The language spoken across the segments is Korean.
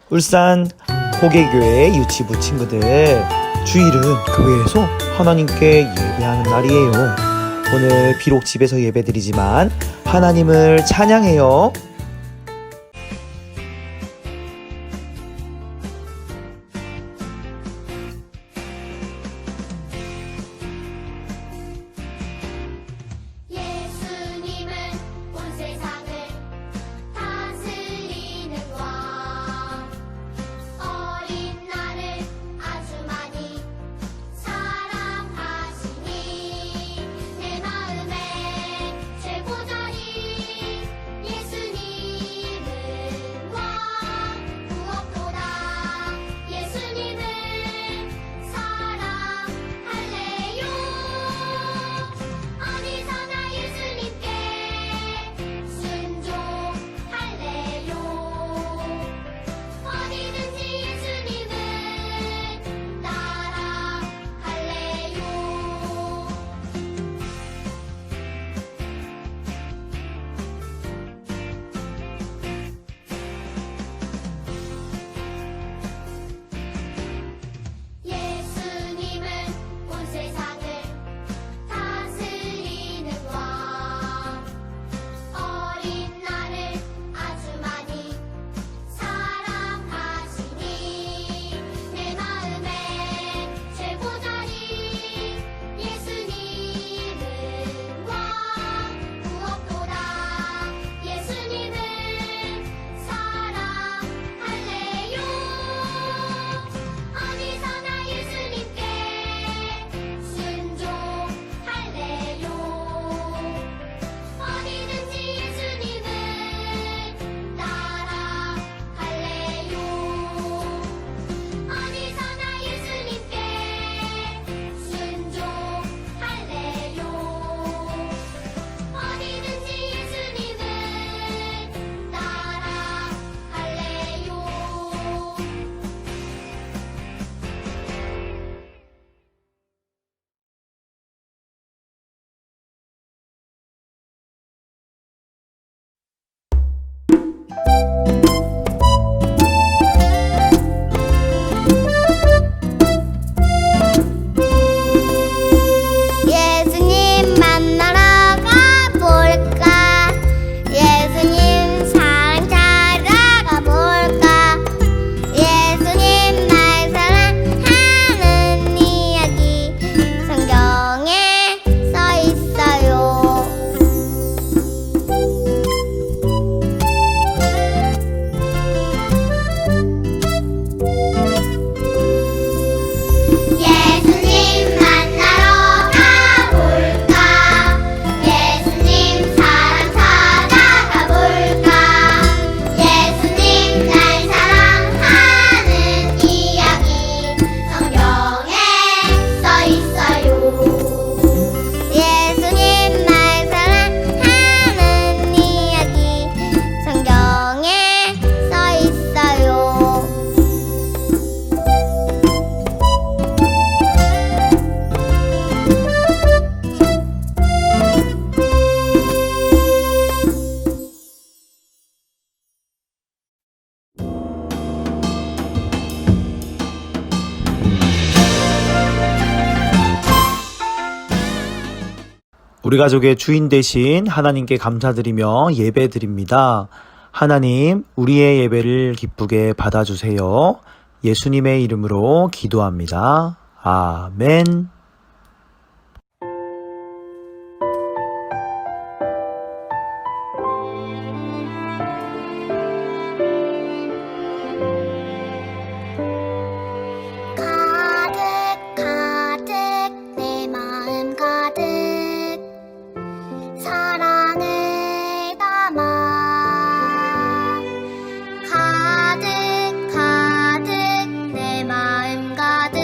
울산 호계교회 유치부 친구들, 주일은 교회에서 하나님께 예배하는 날이에요. 오늘 비록 집에서 예배드리지만 하나님을 찬양해요. 예수님은 온 세상을 다스리는 왕, 어린 나를 아주 많이 사랑하시니 내 마음의 최고절이 예수님은 왕, 무엇보다 예수님을 사랑할래요. 어디서나 예수님께 순종할래요. 어디든지 예수님을 따라갈래요. 예수님은 온 세상을 다스리는 왕, 어린 나를 아주 많이 사랑하시니 내 마음의 최고절이 예수님은 왕, 무엇보다 예수님을 사랑할래요. 어디서나 예수님께 순종할래요. 어디든지 예수님을 따라갈래요. 어디서나 예수님께 순종할래요. 어디든지 예수님을 따라갈래요. 예수님 만나러 가볼까? 예수님 사랑 찾아가 볼까? 예수님 날 사랑하는 이야기 성경에 써 있어요. 예수님 만나러 가볼까? 예수님 사랑 찾아가 볼까? 예수님 날 사랑하는 이야기 성경에 써 있어요. 예수님 날 사랑하는 이야기 성경에 써 있어요. 우리 가족의 주인 되신 하나님께 감사드리며 예배드립니다. 하나님, 우리의 예배를 기쁘게 받아주세요. 예수님의 이름으로 기도합니다. 아멘. 가득 가득 내 마음 가득 사랑을 담아 가득 가득 내 마음 가득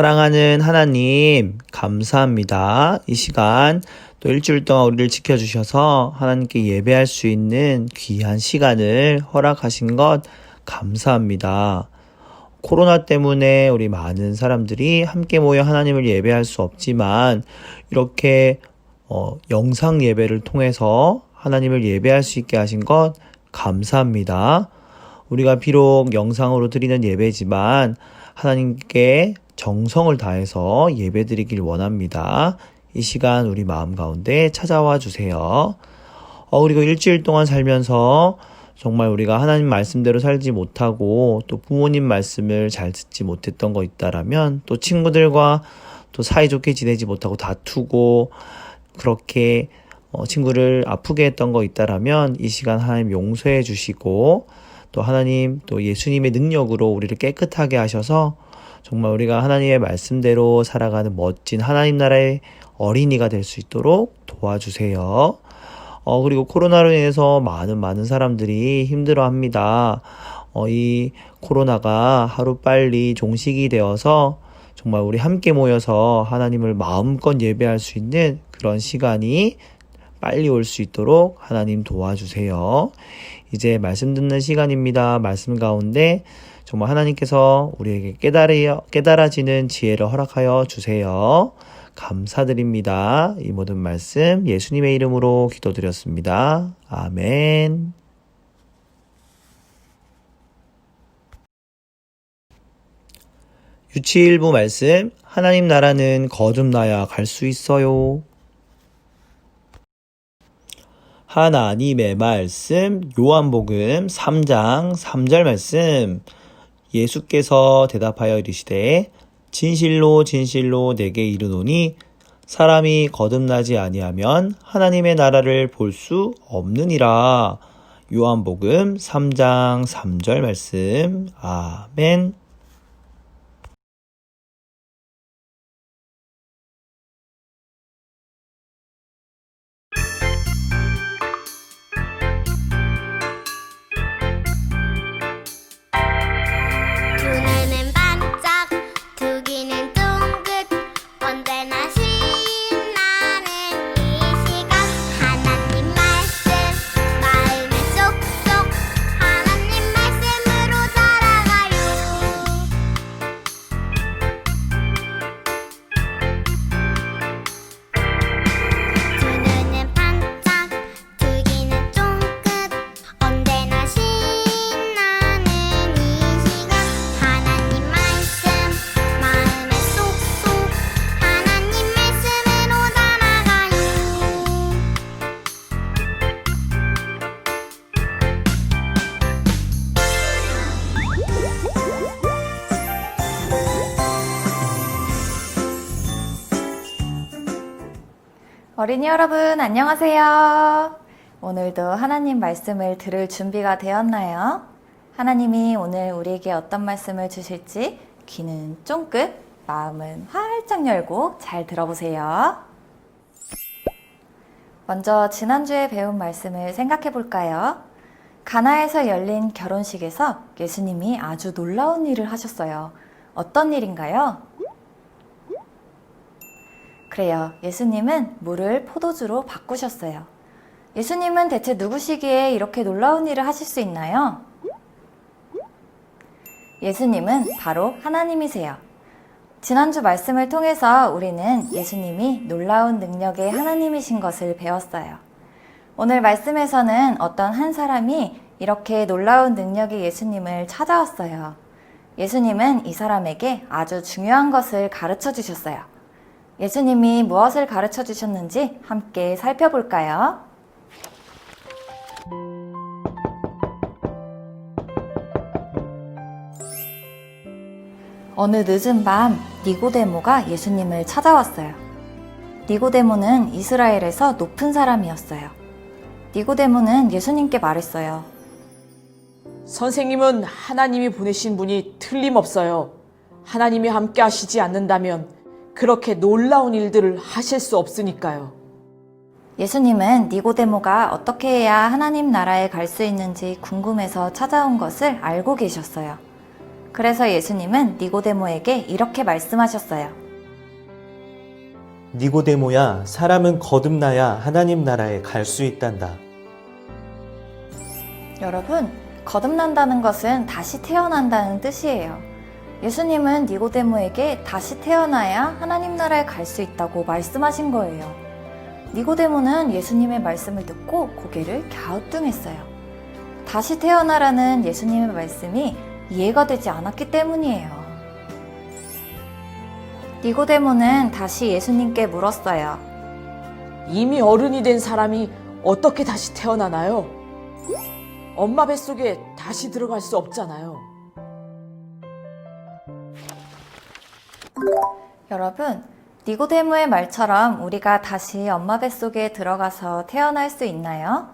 사랑하는 하나님, 감사합니다. 이 시간 또 일주일 동안 우리를 지켜주셔서 하나님께 예배할 수 있는 귀한 시간을 허락하신 것 감사합니다. 코로나 때문에 우리 많은 사람들이 함께 모여 하나님을 예배할 수 없지만 이렇게 영상 예배를 통해서 하나님을 예배할 수 있게 하신 것 감사합니다. 우리가 비록 영상으로 드리는 예배지만 하나님께 정성을 다해서 예배드리길 원합니다. 이 시간 우리 마음 가운데 찾아와 주세요. 그리고 일주일 동안 살면서 정말 우리가 하나님 말씀대로 살지 못하고 또 부모님 말씀을 잘 듣지 못했던 거 있다라면 또 친구들과 또 사이좋게 지내지 못하고 다투고 그렇게 친구를 아프게 했던 거 있다라면 이 시간 하나님 용서해 주시고 또 하나님 또 예수님의 능력으로 우리를 깨끗하게 하셔서 정말 우리가 하나님의 말씀대로 살아가는 멋진 하나님 나라의 어린이가 될 수 있도록 도와주세요. 그리고 코로나로 인해서 많은 사람들이 힘들어합니다. 이 코로나가 하루빨리 종식이 되어서 정말 우리 함께 모여서 하나님을 마음껏 예배할 수 있는 그런 시간이 빨리 올 수 있도록 하나님 도와주세요. 이제 말씀 듣는 시간입니다. 말씀 가운데 정말 하나님께서 우리에게 깨달아지는 지혜를 허락하여 주세요. 감사드립니다. 이 모든 말씀 예수님의 이름으로 기도드렸습니다. 아멘. 유치일부 말씀, 하나님 나라는 거듭나야 갈 수 있어요. 하나님의 말씀, 요한복음 3장 3절 말씀. 예수께서 대답하여 이르시되 진실로 진실로 내게 이르노니 사람이 거듭나지 아니하면 하나님의 나라를 볼 수 없느니라. 요한복음 3장 3절 말씀. 아멘. 두 눈은 반짝 두 귀는 쫑긋 언제나 신나는 이 시간 하나님 말씀 마음에 쏙쏙 하나님 말씀으로 살아가요. 두 눈은 반짝 두 귀는 쫑긋 언제나 신나는 이 시간 하나님 말씀 마음에 쏙쏙 하나님 말씀으로 살아가요. 어린이 여러분, 안녕하세요. 오늘도 하나님 말씀을 들을 준비가 되었나요? 하나님이 오늘 우리에게 어떤 말씀을 주실지 귀는 쫑긋, 마음은 활짝 열고 잘 들어보세요. 먼저 지난주에 배운 말씀을 생각해 볼까요? 가나에서 열린 결혼식에서 예수님이 아주 놀라운 일을 하셨어요. 어떤 일인가요? 그래요. 예수님은 물을 포도주로 바꾸셨어요. 예수님은 대체 누구시기에 이렇게 놀라운 일을 하실 수 있나요? 예수님은 바로 하나님이세요. 지난주 말씀을 통해서 우리는 예수님이 놀라운 능력의 하나님이신 것을 배웠어요. 오늘 말씀에서는 어떤 한 사람이 이렇게 놀라운 능력의 예수님을 찾아왔어요. 예수님은 이 사람에게 아주 중요한 것을 가르쳐 주셨어요. 예수님이 무엇을 가르쳐 주셨는지 함께 살펴볼까요? 어느 늦은 밤 니고데모가 예수님을 찾아왔어요. 니고데모는 이스라엘에서 높은 사람이었어요. 니고데모는 예수님께 말했어요. 선생님은 하나님이 보내신 분이 틀림없어요. 하나님이 함께 하시지 않는다면 그렇게 놀라운 일들을 하실 수 없으니까요. 예수님은 니고데모가 어떻게 해야 하나님 나라에 갈 수 있는지 궁금해서 찾아온 것을 알고 계셨어요. 그래서 예수님은 니고데모에게 이렇게 말씀하셨어요. 니고데모야, 사람은 거듭나야 하나님 나라에 갈 수 있단다. 여러분, 거듭난다는 것은 다시 태어난다는 뜻이에요. 예수님은 니고데모에게 다시 태어나야 하나님 나라에 갈 수 있다고 말씀하신 거예요. 니고데모는 예수님의 말씀을 듣고 고개를 갸우뚱했어요. 다시 태어나라는 예수님의 말씀이 이해가 되지 않았기 때문이에요. 니고데모는 다시 예수님께 물었어요. 이미 어른이 된 사람이 어떻게 다시 태어나나요? 엄마 뱃속에 다시 들어갈 수 없잖아요. 여러분, 니고데모의 말처럼 우리가 다시 엄마 뱃속에 들어가서 태어날 수 있나요?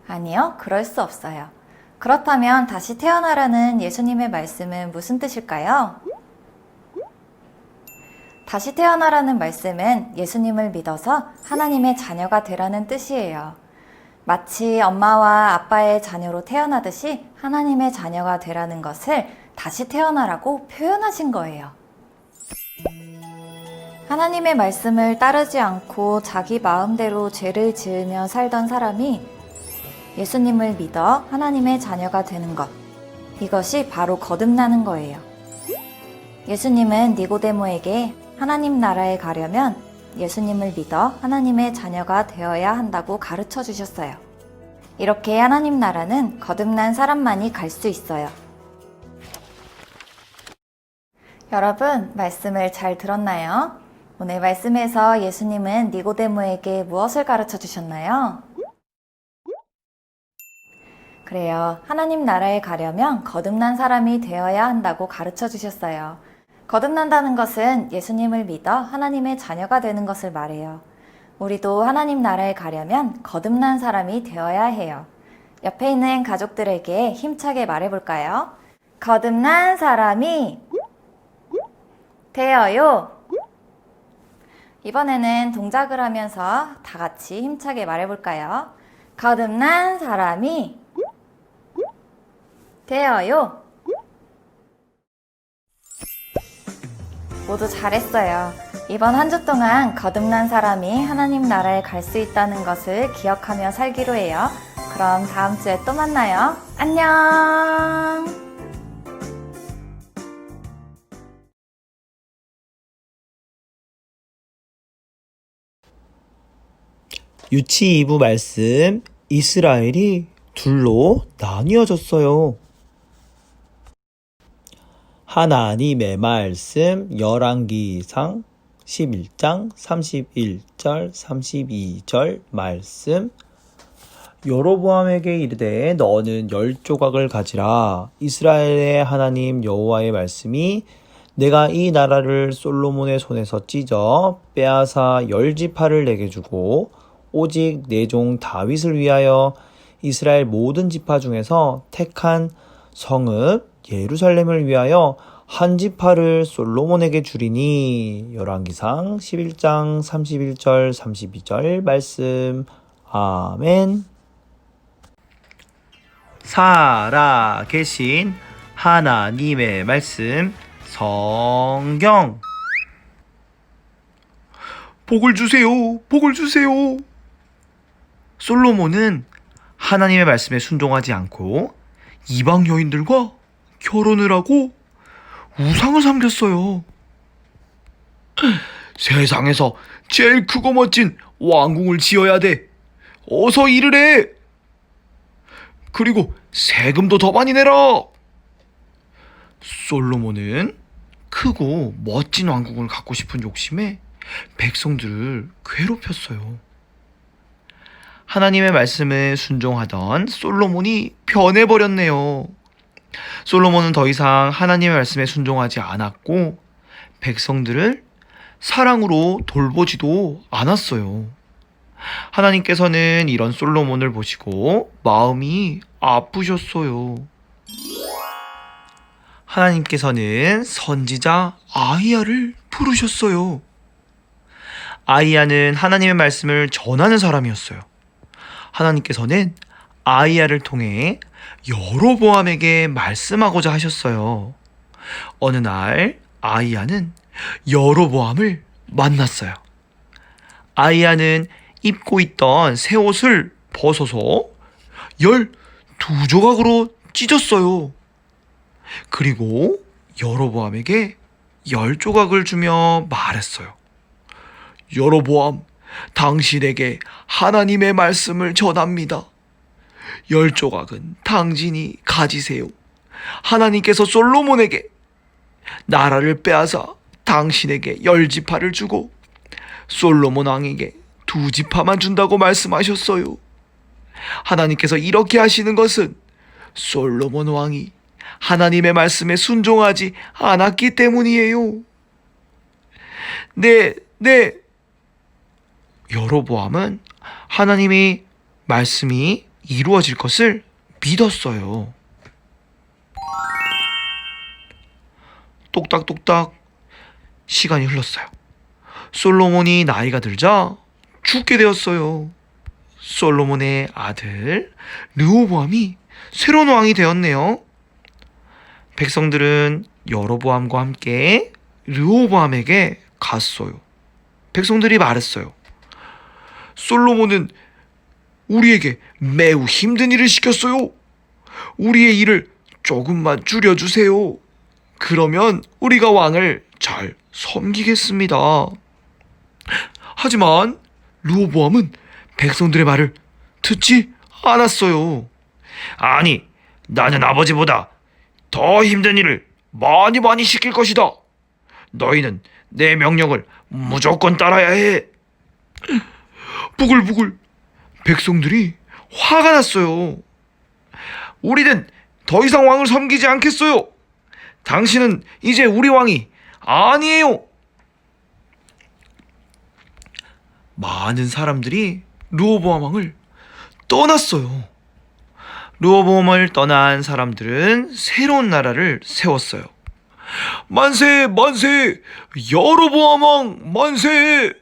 아니요, 그럴 수 없어요. 그렇다면 다시 태어나라는 예수님의 말씀은 무슨 뜻일까요? 다시 태어나라는 말씀은 예수님을 믿어서 하나님의 자녀가 되라는 뜻이에요. 마치 엄마와 아빠의 자녀로 태어나듯이 하나님의 자녀가 되라는 것을 다시 태어나라고 표현하신 거예요. 하나님의 말씀을 따르지 않고 자기 마음대로 죄를 지으며 살던 사람이 예수님을 믿어 하나님의 자녀가 되는 것, 이것이 바로 거듭나는 거예요. 예수님은 니고데모에게 하나님 나라에 가려면 예수님을 믿어 하나님의 자녀가 되어야 한다고 가르쳐 주셨어요. 이렇게 하나님 나라는 거듭난 사람만이 갈 수 있어요. 여러분, 말씀을 잘 들었나요? 오늘 말씀에서 예수님은 니고데모에게 무엇을 가르쳐 주셨나요? 그래요. 하나님 나라에 가려면 거듭난 사람이 되어야 한다고 가르쳐 주셨어요. 거듭난다는 것은 예수님을 믿어 하나님의 자녀가 되는 것을 말해요. 우리도 하나님 나라에 가려면 거듭난 사람이 되어야 해요. 옆에 있는 가족들에게 힘차게 말해볼까요? 거듭난 사람이 되어요. 이번에는 동작을 하면서 다 같이 힘차게 말해볼까요? 거듭난 사람이 되어요. 모두 잘했어요. 이번 한 주 동안 거듭난 사람이 하나님 나라에 갈 수 있다는 것을 기억하며 살기로 해요. 그럼 다음 주에 또 만나요. 안녕! 유치 2부 말씀, 이스라엘이 둘로 나뉘어졌어요. 하나님의 말씀 열왕기상 11장 31절 32절 말씀. 여로보암에게 이르되 너는 10조각을 가지라. 이스라엘의 하나님 여호와의 말씀이 내가 이 나라를 솔로몬의 손에서 찢어 빼앗아 10지파를 내게 주고 오직 내 종 다윗을 위하여 이스라엘 모든 지파 중에서 택한 성읍 예루살렘을 위하여 한 지파를 솔로몬에게 주리니. 열왕기상 11장 31절 32절 말씀. 아멘. 살아계신 하나님의 말씀 성경. 복을 주세요. 복을 주세요. 솔로몬은 하나님의 말씀에 순종하지 않고 이방 여인들과 결혼을 하고 우상을 섬겼어요. 세상에서 제일 크고 멋진 왕궁을 지어야 돼. 어서 일을 해. 그리고 세금도 더 많이 내라. 솔로몬은 크고 멋진 왕국을 갖고 싶은 욕심에 백성들을 괴롭혔어요. 하나님의 말씀에 순종하던 솔로몬이 변해버렸네요. 솔로몬은 더 이상 하나님의 말씀에 순종하지 않았고 백성들을 사랑으로 돌보지도 않았어요. 하나님께서는 이런 솔로몬을 보시고 마음이 아프셨어요. 하나님께서는 선지자 아히야를 부르셨어요. 아히야는 하나님의 말씀을 전하는 사람이었어요. 하나님께서는 아이야를 통해 여로보암에게 말씀하고자 하셨어요. 어느 날 아이야는 여로보암을 만났어요. 아이야는 입고 있던 새 옷을 벗어서 12조각으로 찢었어요. 그리고 여로보암에게 10조각을 주며 말했어요. 여로보암, 당신에게 하나님의 말씀을 전합니다. 10조각은 당신이 가지세요. 하나님께서 솔로몬에게 나라를 빼앗아 당신에게 10지파를 주고 솔로몬 왕에게 2지파만 준다고 말씀하셨어요. 하나님께서 이렇게 하시는 것은 솔로몬 왕이 하나님의 말씀에 순종하지 않았기 때문이에요. 네. 여로보암은 하나님의 말씀이 이루어질 것을 믿었어요. 똑딱똑딱 시간이 흘렀어요. 솔로몬이 나이가 들자 죽게 되었어요. 솔로몬의 아들 르호보암이 새로운 왕이 되었네요. 백성들은 여로보암과 함께 르호보암에게 갔어요. 백성들이 말했어요. 솔로몬은 우리에게 매우 힘든 일을 시켰어요. 우리의 일을 조금만 줄여주세요. 그러면 우리가 왕을 잘 섬기겠습니다. 하지만 르호보암은 백성들의 말을 듣지 않았어요. 아니, 나는 아버지보다 더 힘든 일을 많이 시킬 것이다. 너희는 내 명령을 무조건 따라야 해. 부글부글 백성들이 화가 났어요. 우리는 더 이상 왕을 섬기지 않겠어요. 당신은 이제 우리 왕이 아니에요. 많은 사람들이 르호보암 왕을 떠났어요. 르호보암을 떠난 사람들은 새로운 나라를 세웠어요. 만세 만세, 여로보암 왕 만세.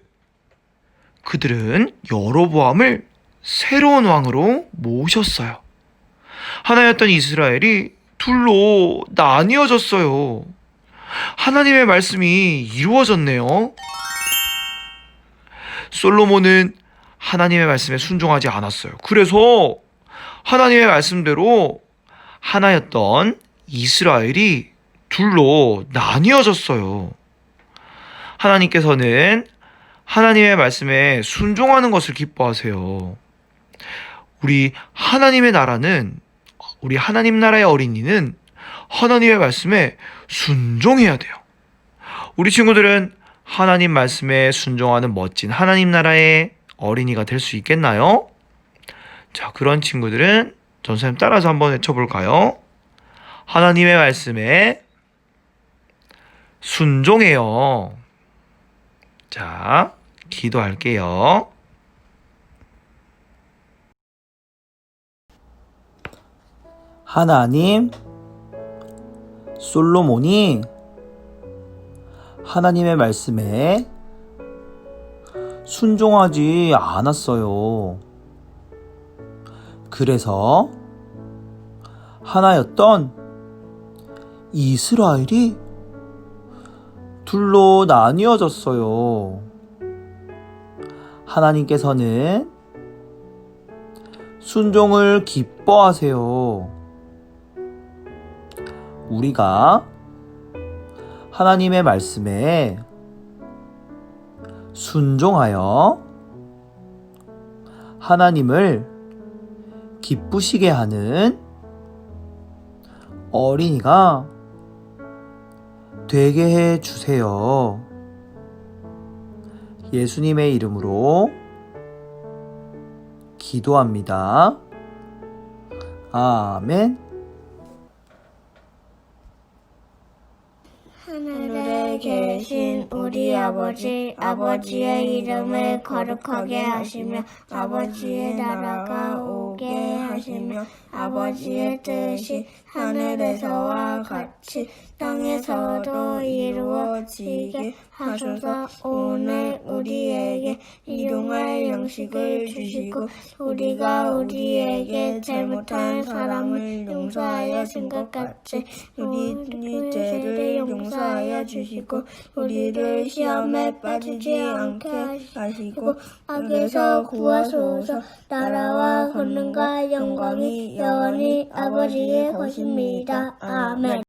그들은 여로보암을 새로운 왕으로 모셨어요. 하나였던 이스라엘이 둘로 나뉘어졌어요. 하나님의 말씀이 이루어졌네요. 솔로몬은 하나님의 말씀에 순종하지 않았어요. 그래서 하나님의 말씀대로 하나였던 이스라엘이 둘로 나뉘어졌어요. 하나님께서는 하나님의 말씀에 순종하는 것을 기뻐하세요. 우리 하나님의 나라는, 우리 하나님 나라의 어린이는 하나님의 말씀에 순종해야 돼요. 우리 친구들은 하나님 말씀에 순종하는 멋진 하나님 나라의 어린이가 될 수 있겠나요? 자, 그런 친구들은 전사님 따라서 한번 외쳐볼까요? 하나님의 말씀에 순종해요. 자, 기도할게요. 하나님, 솔로몬이 하나님의 말씀에 순종하지 않았어요. 그래서 하나였던 이스라엘이 둘로 나뉘어졌어요. 하나님께서는 순종을 기뻐하세요. 우리가 하나님의 말씀에 순종하여 하나님을 기쁘시게 하는 어린이가 되게 해 주세요. 예수님의 이름으로 기도합니다. 아멘. 하늘에 계신 우리 아버지, 아버지의 이름을 거룩하게 하시며 아버지의 나라가 오게 하시며 것이며 아버지의 뜻이 하늘에서와 같이 땅에서도 이루어지게 하소서. 오늘 우리에게 일용할 양식을 주시고 우리가 우리에게 잘못한 사람을 용서하여 준 것 같이 우리 죄를 용서하여 주시고 우리를 시험에 빠지지 않게 하시고 악에서 구하소서. 나라와 권능과 영광이 영원히 아버지의 것입니다. 아멘.